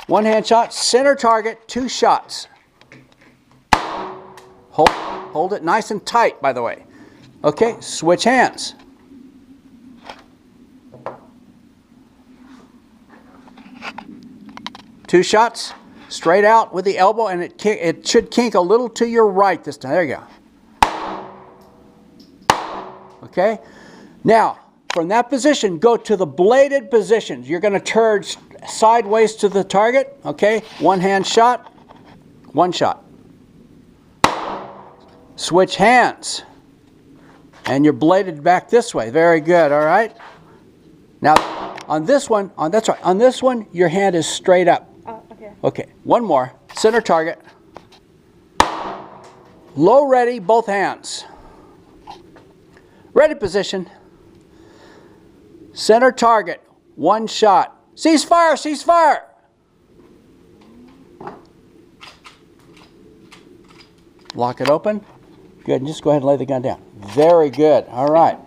One hand shot, center target, 2 shots. Hold it nice and tight, by the way. Okay, switch hands. Two shots, straight out with the elbow, and it should kink a little to your right this time. There you go. Okay? Now, from that position, go to the bladed positions. You're going to turn sideways to the target. Okay? One hand shot, 1 shot. Switch hands. And you're bladed back this way. Very good, all right? Now, on this one, that's right. On this one, your hand is straight up. Oh, okay. Okay, one more. Center target. Low ready, both hands. Ready position. Center target, 1 shot. Cease fire, cease fire. Lock it open. Good, and just go ahead and lay the gun down. Very good, all right.